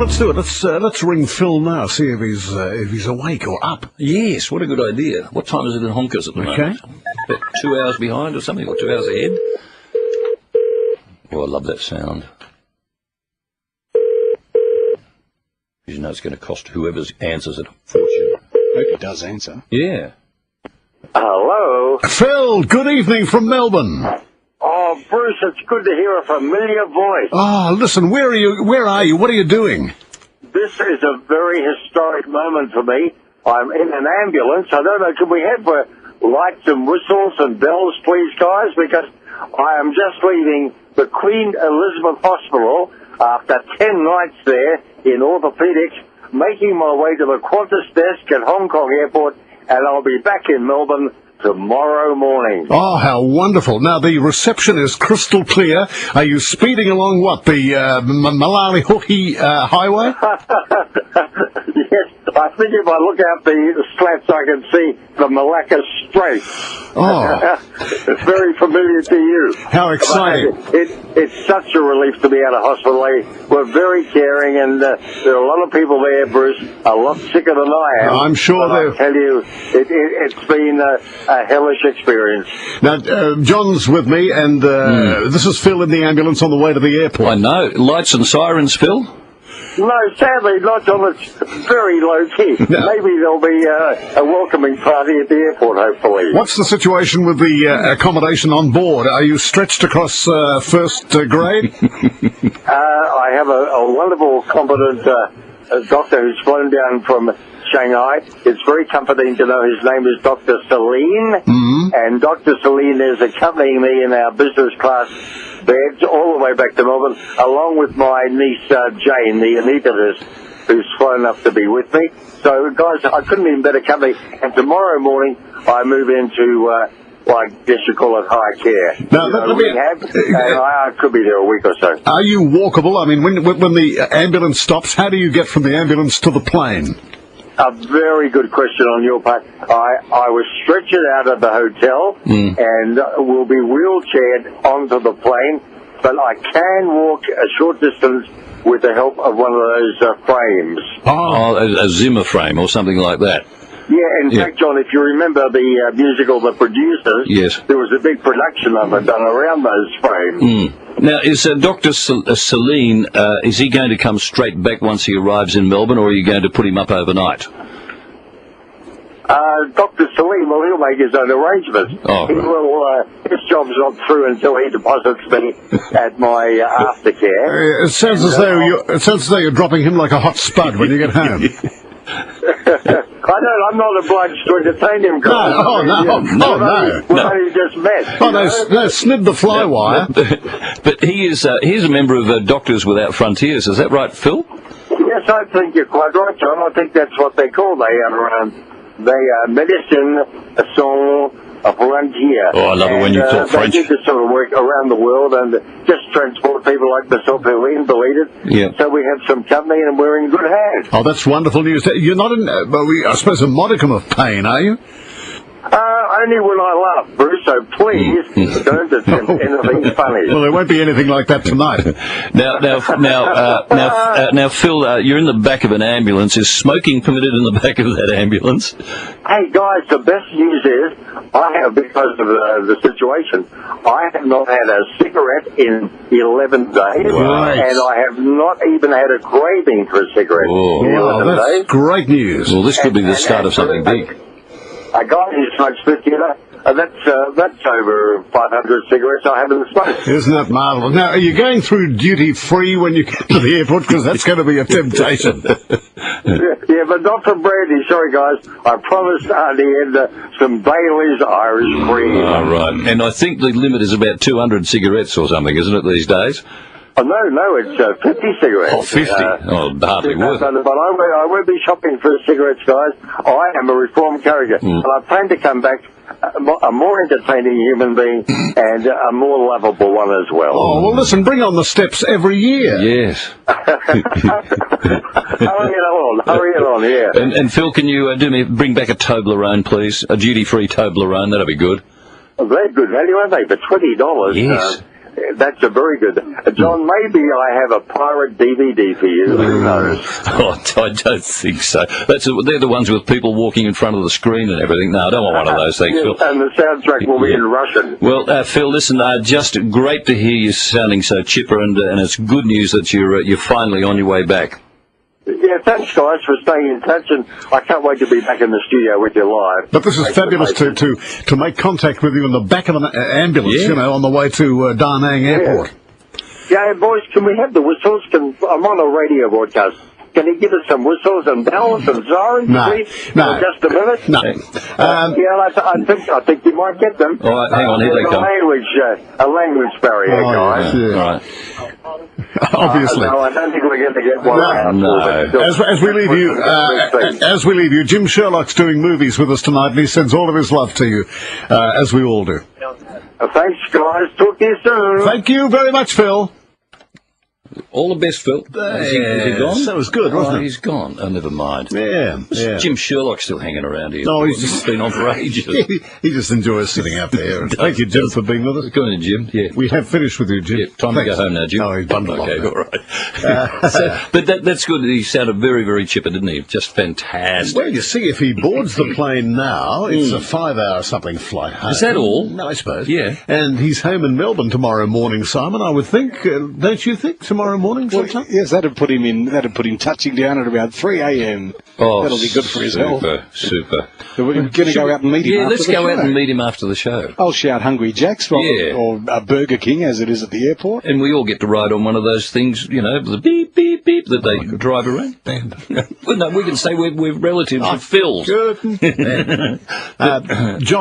let's do it. Let's ring Phil now. See if he's awake or up. Yes, what a good idea. What time is it in Honkers at the moment? About 2 hours behind or something, or 2 hours ahead? Oh, I love that sound. You know it's going to cost whoever answers it a fortune. Hope he does answer. Yeah. Hello. Phil, good evening from Melbourne. Oh, Bruce, it's good to hear a familiar voice. Oh, listen, where are you? What are you doing? This is a very historic moment for me. I'm in an ambulance. I don't know, can we have lights and whistles and bells, please, guys? Because I am just leaving the Queen Elizabeth Hospital after 10 nights there in orthopedics, making my way to the Qantas desk at Hong Kong Airport, and I'll be back in Melbourne tomorrow morning. Oh, how wonderful. Now, the reception is crystal clear. Are you speeding along, the Malali Hoki Highway? Yes, I think if I look out the slats, I can see the Malacca Strait. Oh. It's very familiar to you. How exciting. It's such a relief to be out of hospital. We're very caring, and there are a lot of people there, Bruce, a lot sicker than I am. I'm sure I tell you, it's been a hellish experience. Now, John's with me, and this is Phil in the ambulance on the way to the airport. I know. Lights and sirens, Phil? No, sadly, not on. It's very low-key. No. Maybe there'll be a welcoming party at the airport, hopefully. What's the situation with the accommodation on board? Are you stretched across first grade? I have a wonderful, competent doctor who's flown down from Shanghai. It's very comforting to know his name is Dr. Celine, and Dr. Celine is accompanying me in our business class beds all the way back to Melbourne, along with my niece Jane, the anaesthetist, who's flown up to be with me. So, guys, I couldn't be in better company. And tomorrow morning, I move into, I guess you call it high care. Now, rehab, and I could be there a week or so. Are you walkable? I mean, when the ambulance stops, how do you get from the ambulance to the plane? A very good question on your part. I was stretched out of the hotel and will be wheelchaired onto the plane, but I can walk a short distance with the help of one of those frames. Oh, a Zimmer frame or something like that. Yeah, in fact, John, if you remember the musical The Producers, yes, there was a big production of it done around those frames. Now, is Dr. Celine, is he going to come straight back once he arrives in Melbourne, or are you going to put him up overnight? Dr. Celine, well, he'll make his own arrangements. Oh, he will, his job's not through until he deposits me at my aftercare. It sounds as though you're dropping him like a hot spud when you get home. I'm not obliged to entertain him. No. We've only just met. No, snib the fly wire. But he's a member of Doctors Without Frontiers, is that right, Phil? Yes, I think you're quite right, John. I think that's what they call. They are Medicine Sans Frontier. Oh, I love it when you talk French. They do this sort of work around the world and just transport people like myself who are invalidated. Yeah. So we have some company and we're in good hands. Oh, that's wonderful news. You're not in, I suppose, a modicum of pain, are you? Only when I laugh, Bruce, so please don't attempt anything funny. Well, there won't be anything like that tonight. Now, Phil, you're in the back of an ambulance. Is smoking permitted in the back of that ambulance? Hey, guys, the best news is, because of the situation, I have not had a cigarette in 11 days, Right. and I have not even had a craving for a cigarette in 11 that's days. Great news. Well, this could be the start of something big. A guy who smokes 50, that's over 500 cigarettes I haven't smoked. Isn't that marvellous? Now, are you going through duty-free when you get to the airport? Because that's going to be a temptation. Yeah, but not for Brady. Sorry, guys. I promised Auntie Ed some Bailey's Irish Cream. Oh, right. And I think the limit is about 200 cigarettes or something, isn't it, these days? Oh, no, it's 50 cigarettes. Oh, 50? Hardly worth it. But I won't be shopping for cigarettes, guys. I am a reformed character. And I plan to come back a more entertaining human being and a more lovable one as well. Oh, well, listen, bring on the steps every year. Yes. Hurry it on, yeah. And Phil, can you bring back a Toblerone, please? A duty-free Toblerone, that'd be good. Well, they're good value, aren't they? For $20. Yes. That's a very good. John, maybe I have a pirate DVD for you. Who knows? Oh, I don't think so. They're the ones with people walking in front of the screen and everything. No, I don't want one of those things, Phil. And the soundtrack will be in Russian. Well, Phil, listen, just great to hear you sounding so chipper, and it's good news that you're finally on your way back. Yeah, thanks, guys, for staying in touch, and I can't wait to be back in the studio with you live. But this is fabulous to make contact with you in the back of an ambulance, on the way to Da Nang Airport. Yeah, boys, can we have the whistles? I'm on a radio broadcast. Can you give us some whistles and bells and sirens, please? No. For just a minute? No. I think you might get them. All right, hang on, here they come. A language barrier, guys. Yeah. All right. Obviously. No, I don't think we're going to get one. No. As we leave you, Jim Sherlock's doing movies with us tonight, and he sends all of his love to you, as we all do. Thanks, guys. Talk to you soon. Thank you very much, Phil. All the best, Phil. Is he gone? That was good, wasn't it? He's gone. Oh, never mind. Yeah. Jim Sherlock's still hanging around here. No, he's just been on for ages. he just enjoys sitting out there. Thank you, Jim, for being with us. Go on, Jim. Yeah. We have finished with you, Jim. Yeah, time to go home now, Jim. Oh, he's bundled okay, up. all right. But that's good. He sounded very, very chipper, didn't he? Just fantastic. Well, you see, if he boards the plane now, it's a 5-hour-something flight home. Is that all? No, I suppose. Yeah. And he's home in Melbourne tomorrow morning, Simon, I would think. Don't you think, tomorrow morning sometime? Yes, that'd put him touching down at about 3 a.m. Oh, that'll be good for his health. Super. We're going to go out and meet him. Yeah, after let's the go show. out and meet him after the show. I'll shout Hungry Jack's or Burger King, as it is at the airport. And we all get to ride on one of those things, the beep, beep, beep that they drive around. Well, no, we can say we're relatives of Phil's. Good. John